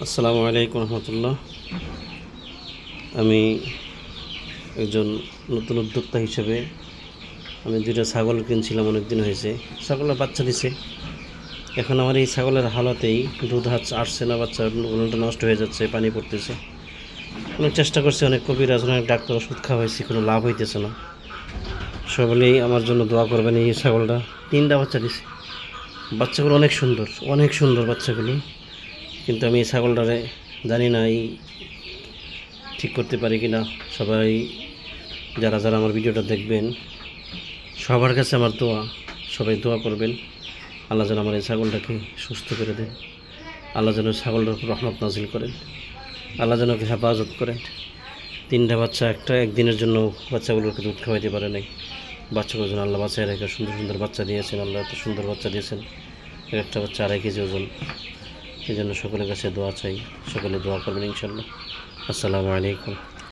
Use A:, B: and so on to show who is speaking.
A: আসসালামু আলাইকুম রহমতুল্লাহ। আমি একজন নতুন উদ্যোক্তা হিসেবে আমি দুইটা ছাগল কিনছিলাম, অনেক দিন হয়েছে। ছাগলের বাচ্চা দিছে। এখন আমার এই ছাগলের হালতেই দুধ আসছে না, বাচ্চাগুলোটা নষ্ট হয়ে যাচ্ছে, পানি পড়তেছে। অনেক চেষ্টা করছি, অনেক কবিরাজ, অনেক ডাক্তার, ওষুধ খাওয়া হয়েছে, কোনো লাভ হইতেছে না। সকলেই আমার জন্য দোয়া করবেন। এই ছাগলটা তিনটা বাচ্চা দিছে। বাচ্চাগুলো অনেক সুন্দর, অনেক সুন্দর বাচ্চাগুলো। কিন্তু আমি এই ছাগলটারে জানি না এই ঠিক করতে পারি কি না। সবাই যারা যারা আমার ভিডিওটা দেখবেন, সবার কাছে আমার দোয়া, সবাই দোয়া করবেন। আল্লাহ যেন আমার এই ছাগলটাকে সুস্থ করে দেন। আল্লাহ যেন ছাগলটার উপর রহমত নাজিল করেন। আল্লাহ যেন ওকে হেফাজত করেন। তিনটা বাচ্চা একদিনের জন্য বাচ্চাগুলোকে দুধ খাওয়াইতে পারে নাই। বাচ্চাগুলোর জন্য আল্লাহ বাচ্চায় রেখে সুন্দর সুন্দর বাচ্চা দিয়েছেন। আল্লাহ এত সুন্দর বাচ্চা দিয়েছেন, একটা বাচ্চা 2.5 কেজি ওজন। এই জন্য সকলের কাছে দোয়া চাই, সকলে দোয়া করবেন ইনশাল্লাহ। আসসালামু আলাইকুম।